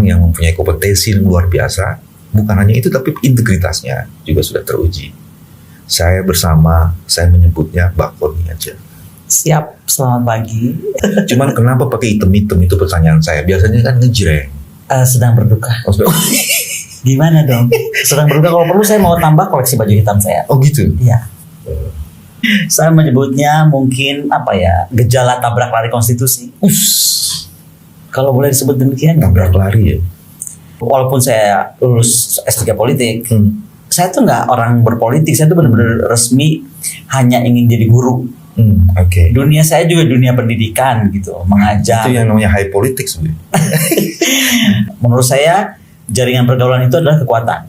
orang yang mempunyai kompetensi luar biasa. Bukan hanya itu, tapi integritasnya juga sudah teruji. Saya menyebutnya Mbak Connie aja. Siap, selamat pagi. Cuman kenapa pakai hitam-hitam itu pertanyaan saya. Biasanya kan ngejreng. Sedang berduka. Gimana dong? Sedang berduka, kalau perlu saya mau tambah koleksi baju hitam saya. Oh gitu? Iya. Saya menyebutnya mungkin gejala tabrak lari konstitusi. Kalau boleh disebut demikian. Tabrak lari ya? Walaupun saya lulus S3 politik, saya tuh nggak orang berpolitik, saya tuh benar-benar resmi hanya ingin jadi guru. Okay. Dunia saya juga dunia pendidikan gitu, mengajar. Itu yang namanya high politics. Menurut saya jaringan pergaulan itu adalah kekuatan.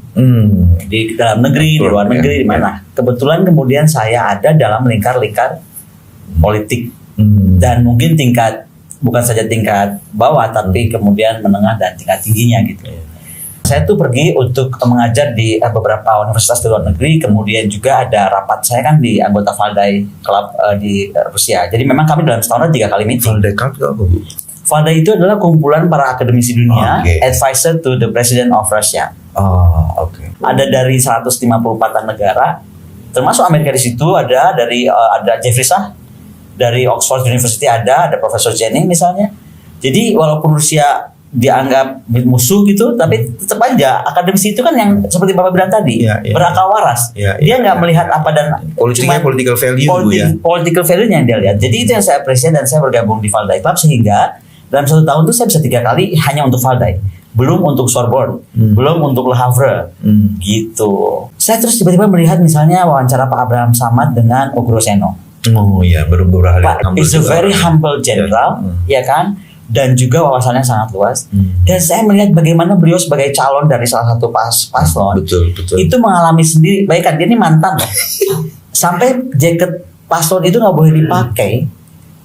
Di dalam negeri, di luar negeri, di mana. Kebetulan kemudian saya ada dalam lingkar-lingkar politik. Dan mungkin bukan saja tingkat bawah, tapi kemudian menengah dan tingkat tingginya gitu. Saya tuh pergi untuk mengajar di beberapa universitas di luar negeri, kemudian juga ada rapat, saya kan di anggota Valdai Club di Rusia. Jadi memang kami dalam setahun 3 kali meeting. Valdai Club itu apa, Bu? Valdai itu adalah kumpulan para akademisi dunia, advisor to the President of Russia. Ada dari 154 negara, termasuk Amerika di situ, ada Jeffrey Sachs, dari Oxford University ada Profesor Jennings misalnya. Jadi walaupun Rusia dianggap musuh gitu, tapi tetap aja akademisi itu kan yang seperti Bapak bilang tadi, berakal waras. Dia nggak melihat apa dan political value political value-nya yang dia lihat. Jadi itu yang saya appreciate dan saya bergabung di Valdai Club, sehingga dalam 1 tahun itu saya bisa 3 kali hanya untuk Valdai, belum untuk Sorbonne, belum untuk Le Havre, gitu. Saya terus tiba-tiba melihat misalnya wawancara Pak Abraham Samad dengan Ugro Seno. Oh iya, beberapa hari. Pak is a very humble general, ya kan? Dan juga wawasannya sangat luas. Dan saya melihat bagaimana beliau sebagai calon dari salah satu paslon, betul. itu mengalami sendiri. Baik kan, dia ini mantan loh. Sampai jaket paslon itu nggak boleh dipakai.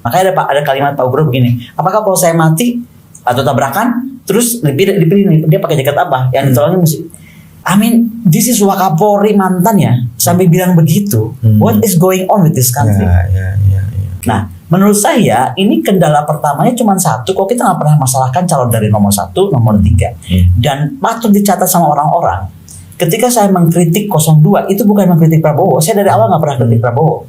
Makanya ada kalimat Pak Ugro begini, apakah kalau saya mati atau tabrakan, terus dipilih dia pakai jaket apa? Yang ditolongin mesti. This is Wakapolri mantan ya, sampai bilang begitu. What is going on with this country? Nah, menurut saya ini kendala pertamanya cuma satu. Kok kita nggak pernah masalahkan calon dari nomor 1, nomor 3. Dan patut dicatat sama orang-orang. Ketika saya mengkritik 02, itu bukan mengkritik Prabowo. Saya dari awal nggak pernah kritik Prabowo.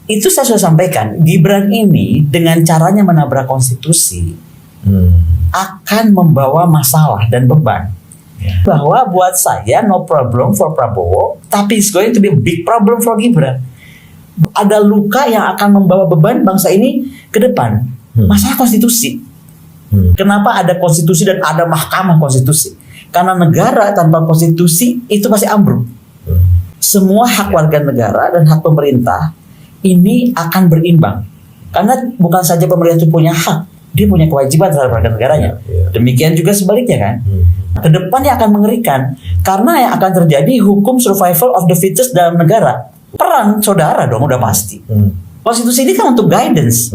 Itu saya sudah sampaikan. Gibran ini dengan caranya menabrak konstitusi akan membawa masalah dan beban. Bahwa buat saya no problem for Prabowo, tapi it's going to be a big problem for Gibran. Ada luka yang akan membawa beban bangsa ini ke depan. Masalah konstitusi. Kenapa ada konstitusi dan ada mahkamah konstitusi? Karena negara tanpa konstitusi itu pasti ambruk. Semua hak warga negara dan hak pemerintah ini akan berimbang. Karena bukan saja pemerintah itu punya hak, dia punya kewajiban terhadap warga negaranya. Demikian juga sebaliknya kan. Kedepannya akan mengerikan karena yang akan terjadi hukum survival of the fittest dalam negara. Perang saudara dong udah pasti. Konstitusi ini kan untuk guidance.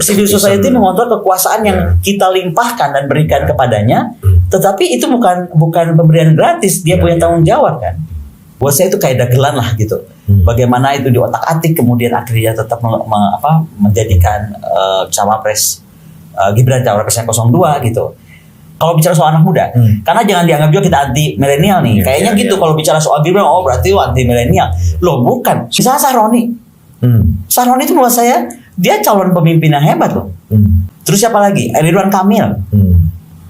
Civil society mengontrol kekuasaan yang kita limpahkan dan berikan kepadanya, tetapi itu bukan pemberian gratis, dia punya tanggung jawab kan. Buat saya itu kayak dagelan lah gitu. Bagaimana itu diotak-atik kemudian akhirnya tetap menjadikan cawapres Gibran cawapresnya 02 gitu. Kalau bicara soal anak muda, karena jangan dianggap juga kita anti milenial nih. Kayaknya gitu kalau bicara soal Gibran, berarti anti milenial. Loh bukan. Misalnya Sahroni. Sahroni itu menurut saya dia calon pemimpin yang hebat loh. Terus siapa lagi? Ridwan Kamil.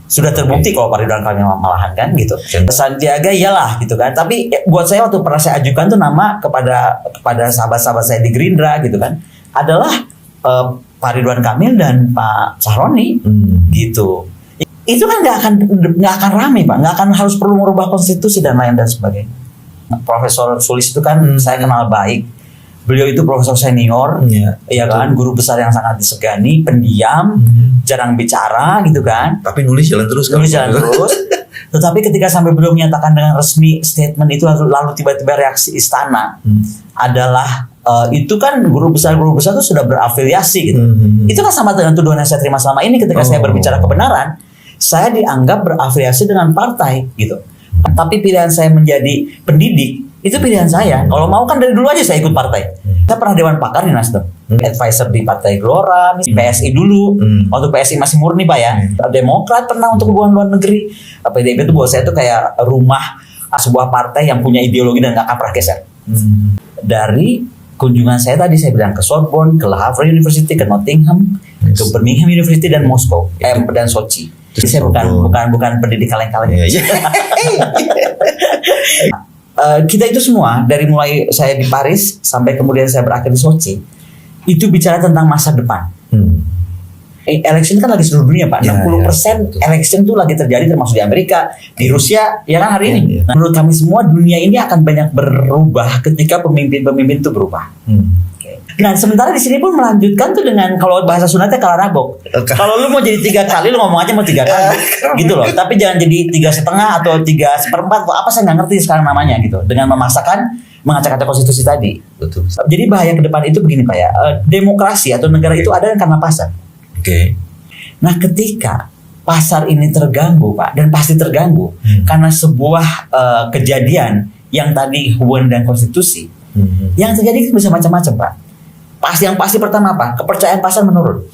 Sudah terbukti kalau Pak Ridwan Kamil malahan kan gitu. Sandiaga iyalah gitu kan. Tapi buat saya waktu pernah saya ajukan tuh nama kepada sahabat-sahabat saya di Gerindra gitu kan, adalah Pak Ridwan Kamil dan Pak Sahroni gitu. Itu kan nggak akan rame Pak, nggak akan harus perlu merubah konstitusi dan lain dan sebagainya. Profesor Sulis itu kan saya kenal baik. Beliau itu profesor senior, ya kan, guru besar yang sangat disegani, pendiam, jarang bicara gitu kan. Tapi nulis jalan terus kan. Tetapi ketika sampai beliau menyatakan dengan resmi statement itu lalu tiba-tiba reaksi istana adalah itu kan guru besar itu sudah berafiliasi gitu. Itu kan sama dengan tuduhan yang saya terima selama ini ketika saya berbicara kebenaran. Saya dianggap berafiliasi dengan partai gitu. Tapi pilihan saya menjadi pendidik itu pilihan saya. Kalau mau kan dari dulu aja saya ikut partai. Saya pernah Dewan Pakar di Nasdem, advisor di Partai Gelora, PSI dulu, waktu PSI masih murni Pak ya. Demokrat pernah untuk hubungan luar negeri. PDIP itu buat saya itu kayak rumah sebuah partai yang punya ideologi dan gak akan pernah geser. Dari kunjungan saya tadi saya bilang ke Sorbonne, ke La Havre University, ke Nottingham, ke Birmingham University dan Moskow dan Sochi. Jadi saya bukan pendidik kaleng-kaleng. Kita itu semua dari mulai saya di Paris sampai kemudian saya berakhir di Sochi itu bicara tentang masa depan. Election kan lagi seluruh dunia Pak. 60% election itu lagi terjadi termasuk di Amerika, di Rusia, ya kan hari ini. Nah, menurut kami semua dunia ini akan banyak berubah ketika pemimpin-pemimpin itu berubah. Nah sementara di sini pun melanjutkan tuh dengan kalau bahasa Sundanya kalarabok. Kalau lu mau jadi 3 kali lu ngomong aja mau 3 kali gitu loh. Tapi jangan jadi 3,5 atau 3/4 atau apa saya nggak ngerti sekarang namanya gitu. Dengan memaksakan mengacak-acak konstitusi tadi. Betul. Jadi bahaya ke depan itu begini Pak ya. Demokrasi atau negara itu ada karena pasar. Nah ketika pasar ini terganggu Pak dan pasti terganggu karena sebuah kejadian yang tadi hubungan dengan konstitusi. Yang terjadi bisa macam-macam Pak. Yang pasti pertama apa? Kepercayaan pasar menurun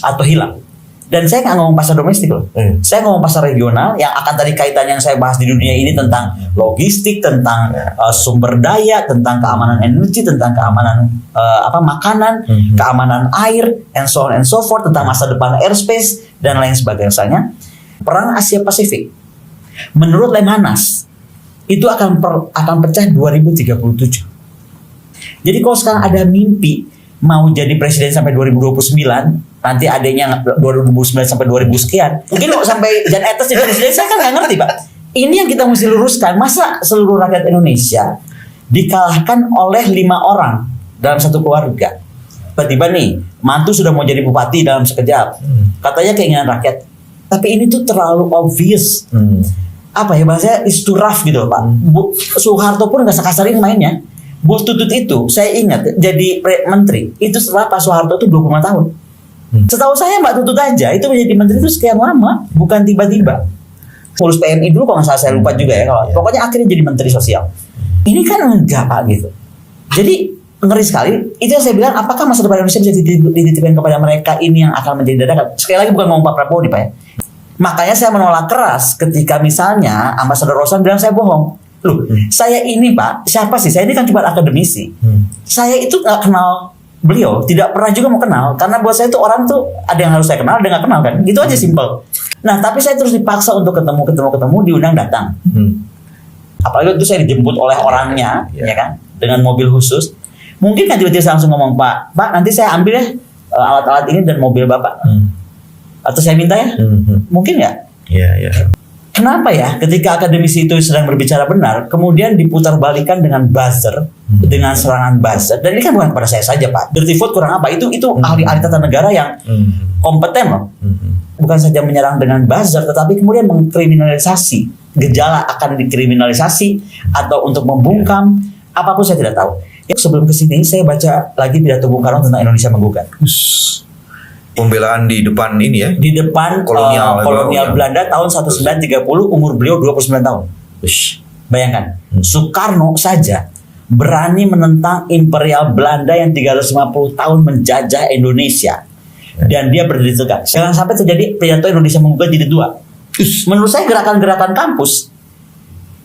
atau hilang. Dan saya nggak ngomong pasar domestik loh. Saya ngomong pasar regional yang akan tadi kaitan yang saya bahas di dunia ini tentang logistik, tentang sumber daya, tentang keamanan energi, tentang keamanan makanan, keamanan air, and so on and so forth, tentang masa depan airspace dan lain sebagainya. Perang Asia Pasifik, menurut Lemhanas itu akan pecah 2037. Jadi kalau sekarang ada mimpi mau jadi presiden sampai 2029, nanti adanya 2029 sampai 2000 sekian, mungkin lo sampai Jan Etes jadi presiden, saya kan nggak ngerti Pak. Ini yang kita mesti luruskan. Masa seluruh rakyat Indonesia dikalahkan oleh 5 orang dalam satu keluarga? Tiba-tiba nih, mantu sudah mau jadi bupati dalam sekejap. Katanya keinginan rakyat. Tapi ini tuh terlalu obvious. Apa ya bahasanya, is too rough gitu Pak. Soeharto pun nggak sekasarin mainnya. Bos Tutut itu saya ingat jadi menteri itu setelah Pak Soeharto itu 25 tahun. Setahu saya Mbak Tutut aja itu menjadi menteri itu sekian lama, bukan tiba-tiba. Ngurus PMI dulu kalau nggak salah, saya lupa juga ya. Pokoknya akhirnya jadi menteri sosial. Ini kan enggak Pak gitu. Jadi ngeri sekali. Itu yang saya bilang, apakah masa depan Indonesia bisa dititipkan kepada mereka ini yang akan menjadi dadakan? Sekali lagi bukan ngomong Pak Prabowo nih Pak ya. Makanya saya menolak keras ketika misalnya Ambasador Roslan bilang saya bohong. Loh, saya ini Pak, siapa sih? Saya ini kan cuma akademisi. Saya itu nggak kenal beliau, tidak pernah juga mau kenal. Karena buat saya itu orang tuh ada yang harus saya kenal, ada yang nggak kenal kan. Gitu aja simple. Nah, tapi saya terus dipaksa untuk ketemu, diundang datang. Apalagi itu saya dijemput oleh orangnya, ya kan, dengan mobil khusus. Mungkin kan tiba-tiba saya langsung ngomong, Pak, nanti saya ambil ya alat-alat ini dan mobil Bapak. Atau saya minta ya? Mungkin nggak? Iya. Kenapa ya ketika akademisi itu sedang berbicara benar, kemudian diputar balikan dengan buzzer, dengan serangan buzzer. Dan ini kan bukan kepada saya saja Pak. Dirty vote kurang apa? Itu ahli-ahli tata negara yang kompeten loh. Bukan saja menyerang dengan buzzer, tetapi kemudian mengkriminalisasi. Gejala akan dikriminalisasi atau untuk membungkam, apapun saya tidak tahu. Sebelum kesini saya baca lagi pidato Bung Karno tentang Indonesia menggugat. Pembelaan di depan ini ya, di depan kolonial Belanda tahun 1930, umur beliau 29 tahun. Bayangkan, Soekarno saja berani menentang Imperial Belanda yang 350 tahun menjajah Indonesia, dan dia berdiri tegak. Jangan sampai terjadi pidato Indonesia menggugat jilid 2. Menurut saya gerakan-gerakan kampus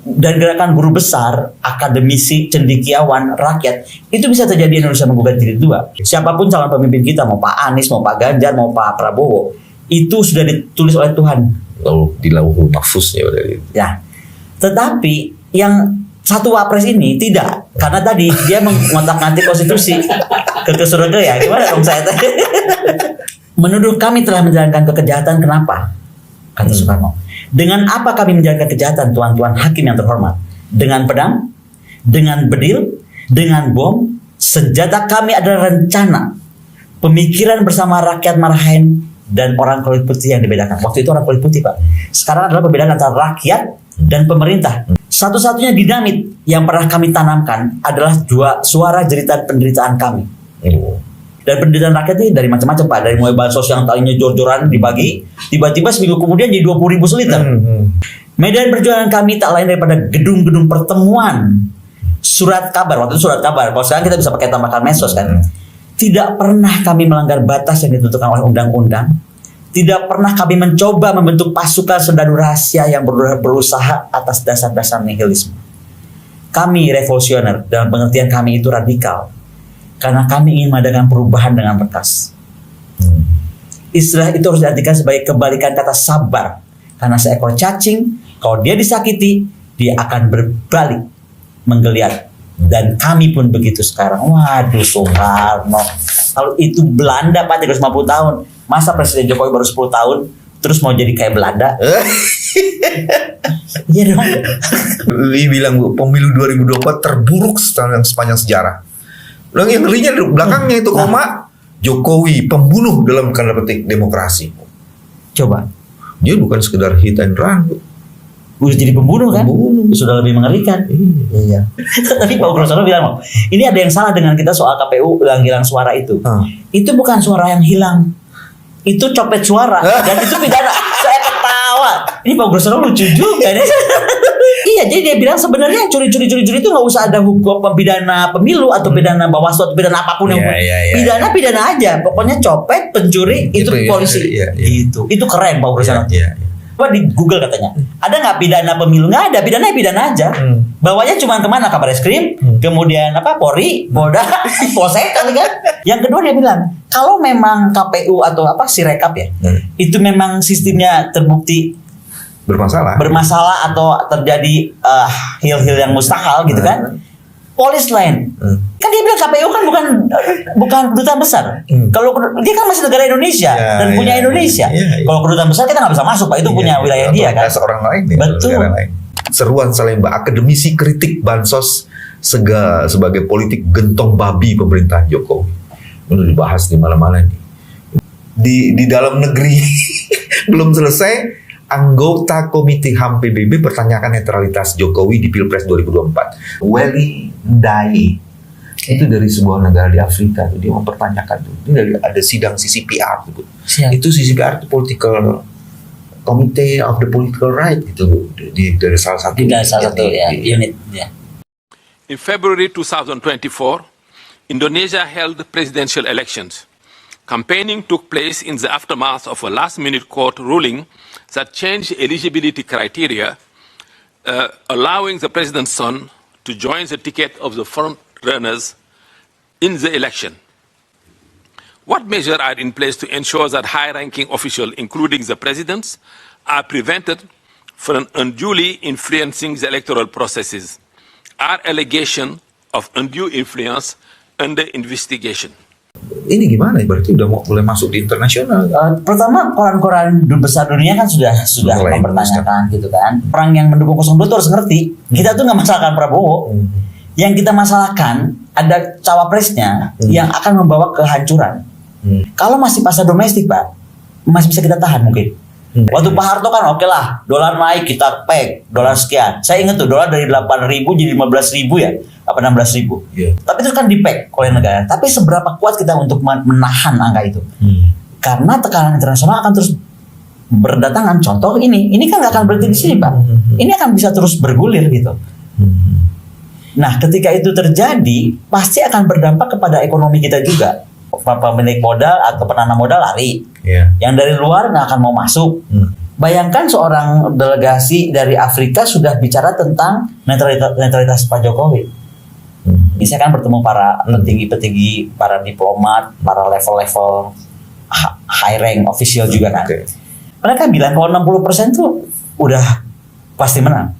dan gerakan guru besar, akademisi, cendekiawan, rakyat, itu bisa terjadi Indonesia menggugat jilid 2. Siapapun calon pemimpin kita, mau Pak Anies, mau Pak Ganjar, mau Pak Prabowo, itu sudah ditulis oleh Tuhan. Lalu di lauhul mahfuz ya dari. Ya. Tetapi yang satu wapres ini tidak, karena tadi dia mengotak-ngatik konstitusi ke surga ya. Gimana dong saya tadi? Menuduh kami telah menjalankan kekejahatan, kenapa? Kata Soekarno. Dengan apa kami menjalankan kejahatan, tuan-tuan hakim yang terhormat? Dengan pedang, dengan bedil, dengan bom. Senjata kami adalah rencana, pemikiran bersama rakyat Marahen dan orang kulit putih yang dibedakan. Waktu itu orang kulit putih Pak. Sekarang adalah perbedaan antara rakyat dan pemerintah. Satu-satunya dinamit yang pernah kami tanamkan adalah suara jeritan penderitaan kami. Dan penderitaan rakyat ini dari macam-macam Pak. Dari mulai bansos yang tadinya jor-joran dibagi, tiba-tiba seminggu kemudian jadi 20.000 seliter. Medan perjuangan kami tak lain daripada gedung-gedung pertemuan, surat kabar, waktu itu surat kabar. Kalau sekarang kita bisa pakai tambahkan medsos kan. Tidak pernah kami melanggar batas yang ditentukan oleh undang-undang. Tidak pernah kami mencoba membentuk pasukan serdadu rahasia yang berusaha atas dasar-dasar nihilisme. Kami revolusioner, dalam pengertian kami itu radikal. Karena kami ingin mengadakan perubahan dengan berkas. Istilah itu harus diartikan sebagai kebalikan kata sabar. Karena seekor cacing, kalau dia disakiti, dia akan berbalik menggeliat. Dan kami pun begitu sekarang. Waduh, Soekarno. Kalau itu Belanda Pak 350 tahun. Masa Presiden Jokowi baru 10 tahun terus mau jadi kayak Belanda? Iya dong. Li bilang pemilu 2024 terburuk sepanjang sejarah. Yang ngerinya di belakangnya itu koma, Jokowi pembunuh dalam tanda petik demokrasi. Coba. Dia bukan sekedar hit and run. Udah jadi pembunuh kan? Pembunuh. Sudah lebih mengerikan. Iya. Tapi Pak Grosono bilang, ini ada yang salah dengan kita soal KPU hilang suara itu. Itu bukan suara yang hilang. Itu copet suara dan itu pidana. Saya ketawa. Ini Pak Grosono lucu juga nih. Iya, jadi dia bilang sebenarnya curi-curi itu nggak usah ada hukum pidana pemilu atau pidana Bawaslu atau pidana apapun yang pidana aja. Pokoknya copet, pencuri itu polisi. Itu keren Pak Grosono. Coba di Google katanya, ada nggak pidana pemilu? Nggak ada, pidana aja. Bawanya cuma kemana? Kabarreskrim, kemudian Polri, Polda, Polsek kan. Yang kedua dia bilang, kalau memang KPU atau Sirekap ya, itu memang sistemnya terbukti bermasalah atau terjadi hil-hil yang mustahil gitu kan. Polis lain, kan dia bilang KPU kan bukan kedutaan besar. Kalau dia kan masih negara Indonesia dan punya Indonesia. Kalau kedutaan besar kita nggak bisa masuk Pak, itu punya wilayah dia kan. Orang lain ya. Betul. Lain. Seruan Salemba, akademisi kritik bansos sebagai politik gentong babi pemerintahan Jokowi. Ini dibahas di mana-mana nih. Di dalam negeri belum selesai. Anggota Komite HAM PBB pertanyakan netralitas Jokowi di Pilpres 2024. Welly Ndaye itu dari sebuah negara di Afrika tuh, dia mempertanyakan tuh. Ini ada sidang CCPR tuh. Itu CCPR itu Political Committee of the Political Right gitu dari salah satu unit. In February 2024, Indonesia held presidential elections. Campaigning took place in the aftermath of a last-minute court ruling that changed eligibility criteria, allowing the president's son to join the ticket of the front-runners in the election. What measures are in place to ensure that high-ranking officials, including the presidents, are prevented from unduly influencing the electoral processes? Are allegations of undue influence under investigation? Ini gimana ya? Berarti udah mulai masuk di internasional. Pertama, koran-koran besar dunia kan sudah mempertanyakan gitu kan. Perang yang mendukung 02 itu harus ngerti. Kita tuh nggak masalahkan Prabowo. Yang kita masalahkan ada cawapresnya yang akan membawa kehancuran. Kalau masih pasar domestik Pak, masih bisa kita tahan mungkin. Waktu Pak Harto kan oke lah, dolar naik kita peg, dolar sekian. Saya ingat tuh dolar dari 8.000 jadi 15.000 ya, apa 16.000. Tapi itu kan di-peg oleh negara. Tapi seberapa kuat kita untuk menahan angka itu? Karena tekanan internasional akan terus berdatangan. Contoh ini kan nggak akan berhenti di sini Pak. Ini akan bisa terus bergulir gitu. Nah, ketika itu terjadi, pasti akan berdampak kepada ekonomi kita juga. Pemilik modal atau penanam modal lari. Yang dari luar nggak akan mau masuk. Bayangkan seorang delegasi dari Afrika sudah bicara tentang netralitas Pak Jokowi. Bisa kan bertemu para petinggi-petinggi, para diplomat, para level-level high rank official juga kan. Mereka bilang kalau 60% tuh udah pasti menang.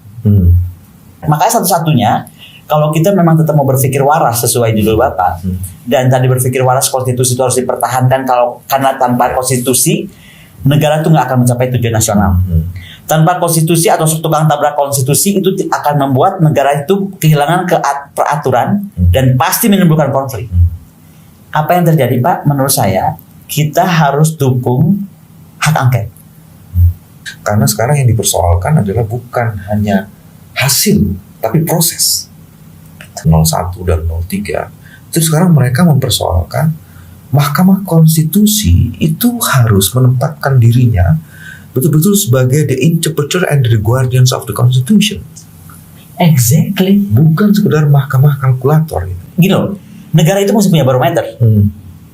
Makanya satu-satunya kalau kita memang tetap mau berpikir waras sesuai judul Bapak, dan tadi berpikir waras konstitusi itu harus dipertahankan, karena tanpa konstitusi negara itu nggak akan mencapai tujuan nasional. Tanpa konstitusi atau tukang tabrak konstitusi itu akan membuat negara itu kehilangan peraturan dan pasti menimbulkan konflik. Apa yang terjadi Pak? Menurut saya kita harus dukung hak angket. Karena sekarang yang dipersoalkan adalah bukan hanya hasil, tapi proses. 01 dan 03. Terus sekarang mereka mempersoalkan Mahkamah Konstitusi itu harus menempatkan dirinya betul-betul sebagai the interpreter and the guardians of the Constitution. Exactly. Bukan sekedar mahkamah kalkulator gitu. Gini loh, negara itu mesti punya barometer.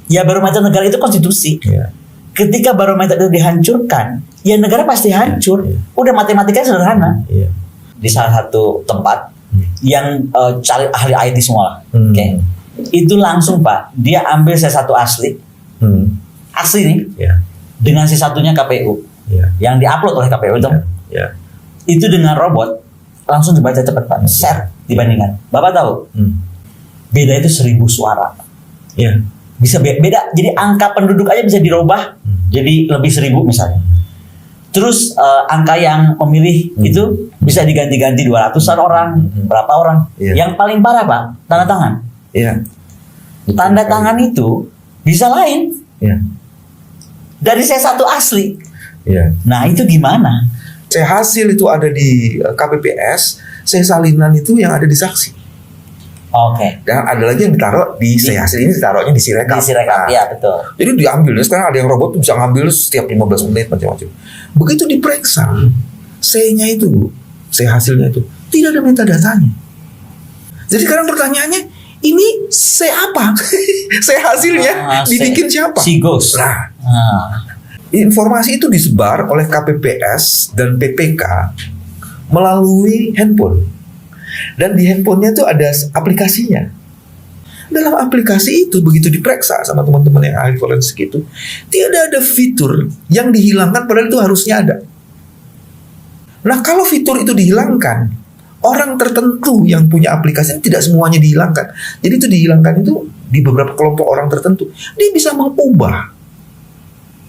Ya barometer negara itu konstitusi. Iya. Ketika barometer itu dihancurkan, ya negara pasti hancur. Iya. Udah matematikanya sederhana. Iya. Di salah satu tempat yang cari ahli IT semua, Hmm. oke? Itu langsung Pak, dia ambil C1 asli, asli nih, Iya. dengan C1-nya KPU, Iya. yang diupload oleh KPU itu, Iya. itu dengan robot langsung dibaca cepat Pak, share dibandingkan. Bapak tahu, beda itu 1000 suara, Iya. bisa beda. Jadi angka penduduk aja bisa dirubah jadi lebih 1000 misalnya. Terus angka yang pemilih itu bisa diganti-ganti 200-an orang, berapa orang. Iya. Yang paling parah Pak, tanda tangan. Iya. Tanda tangan itu bisa lain Iya. dari C1 asli. Iya. Nah itu gimana? Hasil itu ada di KPPS, salinan itu yang ada di saksi. Oke. Dan ada lagi yang ditaruh di hasil ini ditaruhnya di Sirekap. Di Sirekap, Nah, ya betul. Jadi diambil. Sekarang ada yang robot tuh bisa ngambil setiap 15 menit macam-macam. Begitu diperiksa, C-nya itu, C hasilnya itu tidak ada metadatanya. Jadi sekarang pertanyaannya, ini C apa? C hasilnya dibikin siapa? Si Ghost. Nah, Nah, informasi itu disebar oleh KPPS dan PPK melalui handphone. Dan di handphonenya itu ada aplikasinya. Dalam aplikasi itu begitu diperiksa sama teman-teman yang ahli forensik itu, tidak ada fitur yang dihilangkan padahal itu harusnya ada. Nah kalau fitur itu dihilangkan, orang tertentu yang punya aplikasi tidak semuanya dihilangkan. Jadi itu dihilangkan itu di beberapa kelompok orang tertentu. Dia bisa mengubah.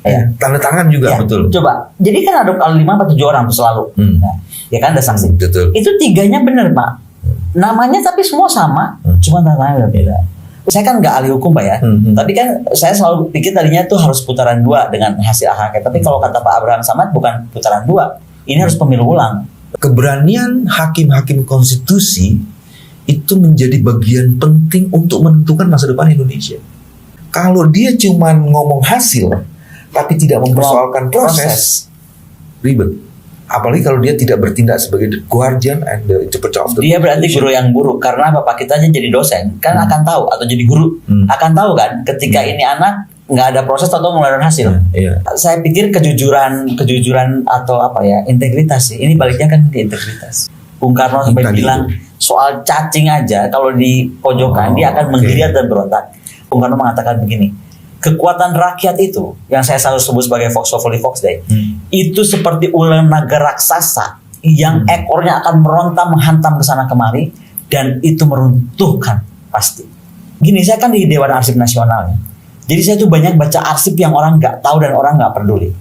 ya. Tanda tangan juga Ya, betul. Coba. Jadi kan ada 5 atau 7 orang tuh selalu. Nah, ya kan ada saksi. Betul. Itu 3-nya benar Pak. Namanya tapi semua sama, cuma tanda tangannya beda. Saya kan nggak ahli hukum Pak ya, tapi kan saya selalu pikir tadinya tuh harus putaran 2 dengan hasil hak angket. Tapi kalau kata Pak Abraham Samad bukan putaran 2, ini harus pemilu ulang. Keberanian hakim-hakim konstitusi itu menjadi bagian penting untuk menentukan masa depan Indonesia. Kalau dia cuma ngomong hasil tapi tidak mempersoalkan proses, ribet. Apalagi kalau dia tidak bertindak sebagai the guardian and the interpreter of the Dia berarti Constitution. guru yang buruk karena bapak kita aja jadi dosen kan akan tahu, atau jadi guru akan tahu kan ketika ini anak nggak ada proses atau ngeluarin hasil. Iya. Saya pikir kejujuran atau apa ya, integritas sih. Ini baliknya kan ke integritas. Bung Karno sampai Tadi bilang soal cacing aja kalau di pojokan dia akan oke. menggeliat dan berontak. Bung Karno mengatakan begini, kekuatan rakyat itu yang saya selalu sebut sebagai Vox Populi Vox Dei itu seperti ular naga raksasa yang ekornya akan meronta menghantam ke sana kemari dan itu meruntuhkan pasti. Gini, saya kan di Dewan Arsip Nasional ya. Jadi saya tuh banyak baca arsip yang orang nggak tahu dan orang nggak peduli.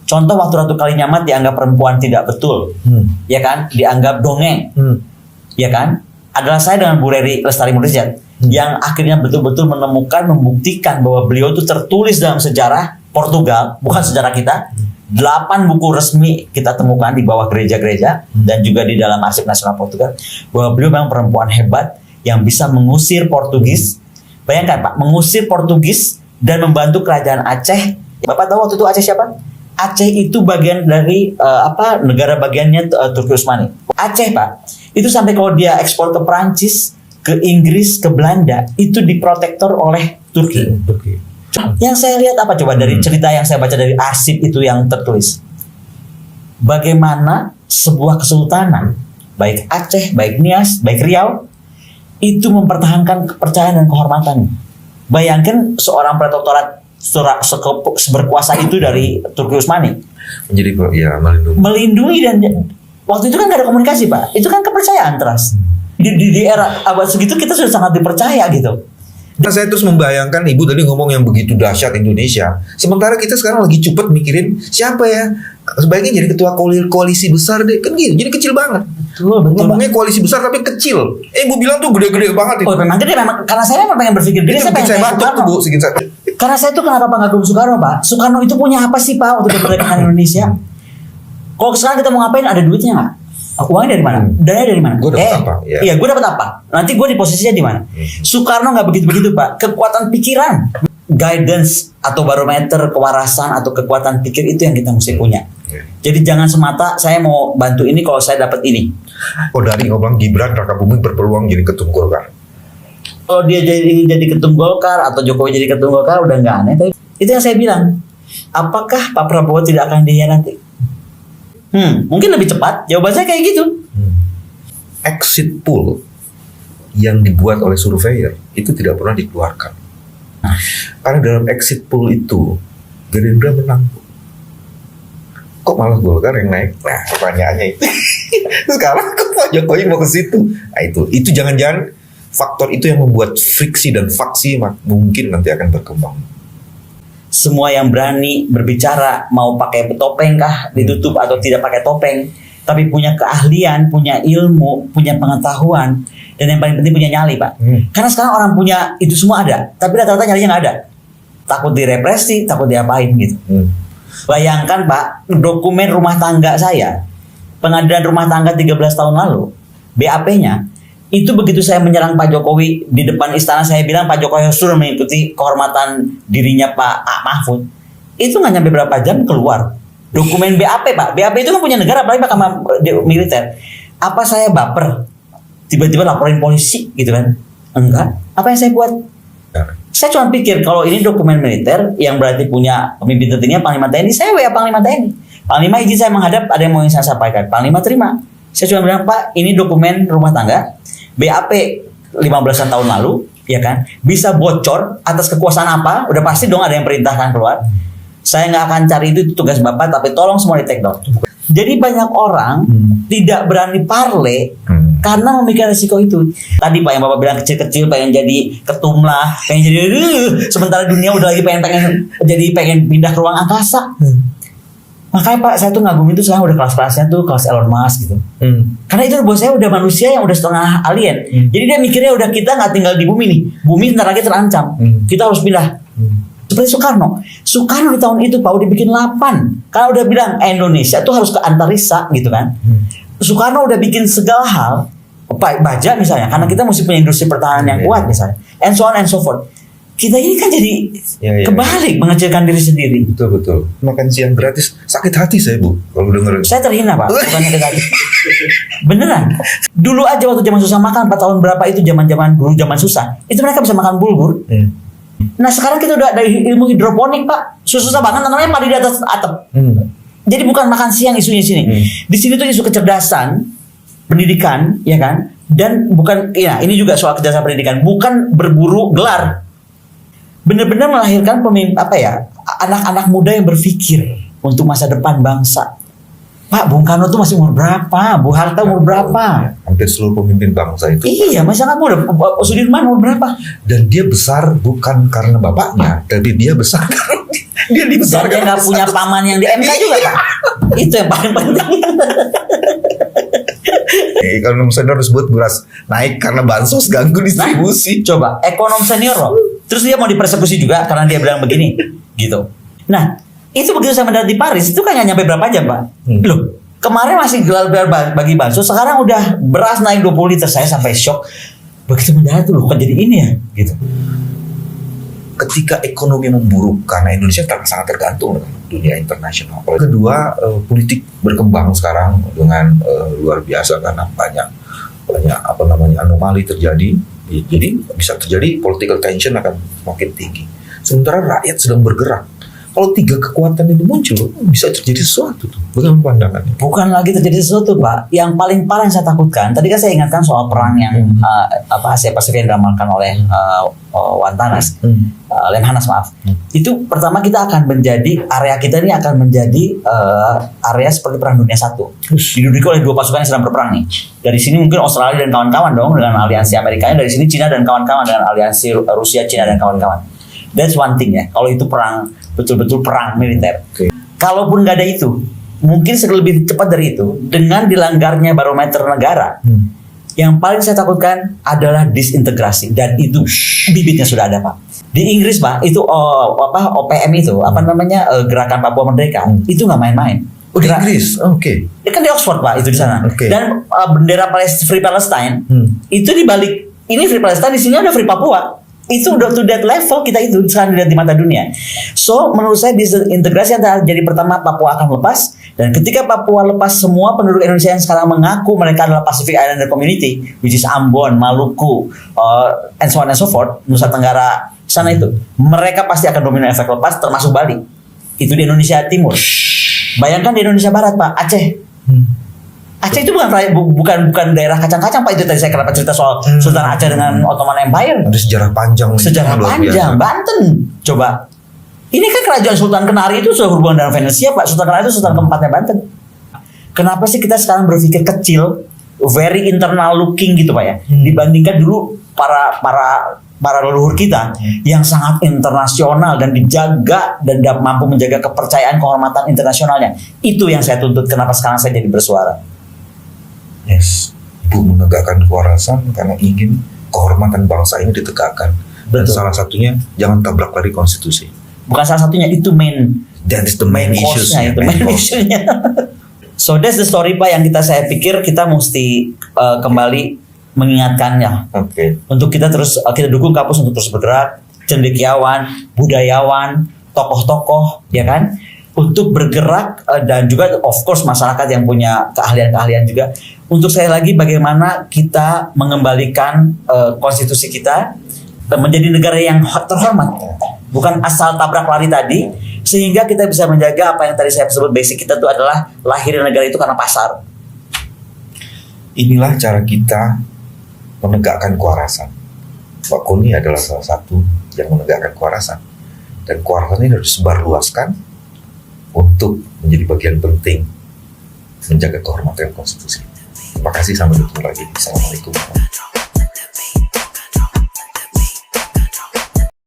Contoh waktu Ratu Kalinyamat dianggap perempuan tidak betul, ya kan? Dianggap dongeng, ya kan? Adalah saya dengan Bu Reri Lestari Mudrizat yang akhirnya betul-betul menemukan, membuktikan bahwa beliau itu tertulis dalam sejarah Portugal, bukan sejarah kita. 8 buku resmi kita temukan di bawah gereja-gereja dan juga di dalam Arsip Nasional Portugal bahwa beliau memang perempuan hebat yang bisa mengusir Portugis. Bayangkan Pak, mengusir Portugis dan membantu kerajaan Aceh. Bapak tahu waktu itu Aceh siapa? Aceh itu bagian dari negara bagiannya Turki Utsmani. Aceh Pak, itu sampai kalau dia ekspor ke Perancis, ke Inggris, ke Belanda, itu diprotektor oleh Turki. Yang saya lihat apa coba dari cerita yang saya baca dari arsip itu yang tertulis, bagaimana sebuah kesultanan, baik Aceh, baik Nias, baik Riau, itu mempertahankan kepercayaan dan kehormatan. Bayangkan seorang protektorat berkuasa itu dari Turki Utsmani Menjadi ya melindungi dan waktu itu kan gak ada komunikasi Pak, itu kan kepercayaan trust. Di era abad segitu kita sudah sangat dipercaya gitu. Nah, saya terus membayangkan Ibu tadi ngomong yang begitu dahsyat Indonesia. Sementara kita sekarang lagi cepet mikirin siapa ya sebaiknya jadi ketua koalisi besar deh. Kan gitu, jadi kecil banget. Betul. Ngomongnya koalisi besar tapi kecil. Ibu bilang tuh gede-gede banget itu. Oh memang gede memang, karena saya memang pengen berpikir gede. Itu bikin saya batuk tuh Bu, segini saya. Karena saya tuh kenapa pengagum Soekarno Pak? Soekarno itu punya apa sih Pak waktu kemerdekaan Indonesia? Kalau sekarang kita mau ngapain, ada duitnya nggak? Uangnya dari mana? Dana dari mana? Gue dapat apa? Ya. Iya, gue dapat apa? Nanti gue di posisinya di mana? Soekarno nggak begitu-begitu Pak. Kekuatan pikiran, guidance atau barometer kewarasan atau kekuatan pikir itu yang kita mesti punya. Jadi jangan semata saya mau bantu ini kalau saya dapat ini. Oh, dari ngomong Gibran Raka Buming berpeluang jadi ketum Golkar. Kalau dia jadi ketum Golkar atau Jokowi jadi ketum Golkar udah nggak aneh. Tapi itu yang saya bilang. Apakah Pak Prabowo tidak akan dikhianati? Mungkin lebih cepat. Jawaban saya kayak gitu. Exit poll yang dibuat oleh surveyor itu tidak pernah dikeluarkan. Karena dalam exit poll itu Gerindra menang. Kok malah Golkar yang naik? Nah, pertanyaannya itu. Sekarang kok Pak Jokowi mau ke situ? Nah, itu jangan-jangan faktor itu yang membuat friksi dan faksi mungkin nanti akan berkembang. Semua yang berani berbicara mau pakai topeng kah ditutup atau tidak pakai topeng, tapi punya keahlian, punya ilmu, punya pengetahuan, dan yang paling penting punya nyali, Pak. Karena sekarang orang punya itu semua ada, tapi rata-rata nyalinya nggak ada. Takut direpresi, takut diapain gitu. Bayangkan Pak, dokumen rumah tangga saya, pengadilan rumah tangga 13 tahun lalu, BAP-nya, itu begitu saya menyerang Pak Jokowi di depan istana, saya bilang Pak Jokowi harus suruh mengikuti kehormatan dirinya Pak Mahfud. Itu nggak nyampe berapa jam keluar. Dokumen BAP Pak, BAP itu kan punya negara, apalagi Mahkamah Militer. Apa saya baper? Tiba-tiba laporin polisi gitu kan? Enggak. Apa yang saya buat? Saya cuma pikir kalau ini dokumen militer yang berarti punya pemimpin tertingginya Panglima TNI, saya WA Panglima TNI. Panglima izin saya menghadap, ada yang mau saya sampaikan. Panglima terima. Saya cuma bilang, Pak, ini dokumen rumah tangga, BAP 15-an tahun lalu, ya kan? Bisa bocor atas kekuasaan apa? Udah pasti dong ada yang perintahkan keluar. Saya nggak akan cari itu tugas Bapak, tapi tolong semua di take down. Jadi banyak orang tidak berani parle karena memikirkan risiko itu. Tadi Pak yang Bapak bilang kecil-kecil pengen jadi ketum lah, pengen jadi sementara dunia udah lagi pengen pindah ke ruang angkasa. Makanya Pak saya tuh ngagum itu sekarang udah kelas-kelasnya tuh kelas Elon Musk gitu. Karena itu buat saya udah manusia yang udah setengah alien. Jadi dia mikirnya udah kita nggak tinggal di bumi nih, bumi ntar lagi terancam. Kita harus pindah. Seperti Soekarno di tahun itu Pak udah bikin 8. Karena udah bilang Indonesia tuh harus ke antariksa gitu kan. Soekarno udah bikin segala hal, Pak baja misalnya, karena kita mesti punya industri pertahanan yang kuat misalnya, and so on and so forth. Kita ini kan jadi kebalik mengecilkan diri sendiri. Betul. Makan siang gratis, sakit hati saya Bu kalau dengar. Saya terhina Pak, bukan sakit hati. Beneran. Dulu aja waktu zaman susah makan 4 tahun berapa itu zaman dulu zaman susah, itu mereka bisa makan bulgur. Nah sekarang kita udah ada ilmu hidroponik Pak, susah banget namanya padi di atas atap. Jadi bukan makan siang isunya sini. Di sini tuh isu kecerdasan, pendidikan, ya kan? Dan bukan, ya ini juga soal kecerdasan pendidikan, bukan berburu gelar. Benar-benar melahirkan anak-anak muda yang berpikir untuk masa depan bangsa. Pak, Bung Karno tuh masih umur berapa? Bung Hatta umur berapa? Hampir seluruh pemimpin bangsa itu. Iya, masih sangat muda. Sudirman umur berapa? Dan dia besar bukan karena bapaknya, tapi dia besar karena dia dibesarkan. Dan dia nggak punya paman yang di MK juga Pak. Itu yang paling penting. Ekonom senior disebut beras naik karena bansos ganggu distribusi. Coba ekonom senior loh. Terus dia mau dipersekusi juga karena dia bilang begini, gitu. Nah, itu begitu saya mendarat di Paris itu kan nggak nyampe berapa jam Pak. Loh, kemarin masih gelar-gelar bagi bansos, sekarang udah beras naik 20 liter. Saya sampai shock. Begitu mendarat tuh loh, kok jadi ini ya, gitu. Ketika ekonomi memburuk karena Indonesia sangat tergantung dengan dunia internasional. Kedua, politik berkembang sekarang dengan luar biasa karena banyak anomali terjadi. Jadi bisa terjadi political tension akan makin tinggi. Sementara rakyat sedang bergerak. Kalau 3 kekuatan ini muncul, bisa terjadi sesuatu tuh. Bagaimana pandangannya? Bukan lagi terjadi sesuatu Pak. Yang paling parah yang saya takutkan, tadi kan saya ingatkan soal perang yang Asia Pasifik yang diramalkan oleh Wantanas, Lemhanas maaf. Itu pertama kita akan menjadi, area kita ini akan menjadi area seperti perang dunia 1. Diduduki oleh 2 pasukan yang sedang berperang nih. Dari sini mungkin Australia dan kawan-kawan dong dengan aliansi Amerikanya, dari sini Cina dan kawan-kawan dengan aliansi Rusia, Cina dan kawan-kawan. That's one thing ya. Kalau itu perang, betul-betul perang militer. Kalaupun nggak ada itu, mungkin lebih cepat dari itu. Dengan dilanggarnya barometer negara, yang paling saya takutkan adalah disintegrasi. Dan itu bibitnya sudah ada Pak. Di Inggris Pak, itu OPM itu, Gerakan Papua Merdeka, itu nggak main-main. Di Inggris, oke. Kan di Oxford Pak, itu di sana. Dan bendera Free Palestine, itu di balik ini Free Palestine, di sini ada Free Papua. Itu udah to that level kita itu sekarang dilihat di mata dunia. So menurut saya disintegrasi antara jadi pertama Papua akan lepas, Dan ketika Papua lepas, semua penduduk Indonesia yang sekarang mengaku mereka adalah Pacific Islander Community, which is Ambon, Maluku, and so on and so forth, Nusa Tenggara sana itu, mereka pasti akan domino efek lepas, termasuk Bali. Itu di Indonesia Timur. Bayangkan di Indonesia Barat, Pak, Aceh. Aceh itu bukan daerah kacang-kacang, Pak. Itu tadi saya kenapa cerita soal Sultan Aceh dengan Ottoman Empire. Ada sejarah panjang. Sejarah luar panjang, biasa. Banten. Coba. Ini kan kerajaan Sultan Kenari itu sudah hubungan dengan Venesia, Pak. Sultan Kenari itu Sultan keempatnya Banten. Kenapa sih kita sekarang berpikir kecil, very internal looking gitu, Pak ya? Dibandingkan dulu para leluhur kita yang sangat internasional dan dijaga dan mampu menjaga kepercayaan kehormatan internasionalnya. Itu yang saya tuntut. Kenapa sekarang saya jadi bersuara? Yes, Ibu menegakkan kewarasan karena ingin kehormatan bangsa ini ditegakkan. Dan Betul. salah satunya jangan tabrak lari konstitusi. Bukan salah satunya, itu main That is the main issues. course-nya, itu main issue-nya. So that's the story, Pak, yang saya pikir kita mesti kembali mengingatkannya. Oke. Untuk kita terus kita dukung kampus untuk terus bergerak, cendekiawan, budayawan, tokoh-tokoh, ya kan, untuk bergerak dan juga of course masyarakat yang punya keahlian-keahlian juga. Untuk sekali lagi bagaimana kita mengembalikan konstitusi kita menjadi negara yang terhormat, bukan asal tabrak lari tadi, sehingga kita bisa menjaga apa yang tadi saya sebut basic kita itu adalah lahir negara itu karena pasar. Inilah cara kita menegakkan kewarasan. Pak Koni adalah salah satu yang menegakkan kewarasan. Dan kewarasan ini harus disebarluaskan untuk menjadi bagian penting menjaga kehormatan konstitusi. Terima kasih, sampai bertemu lagi. Assalamualaikum.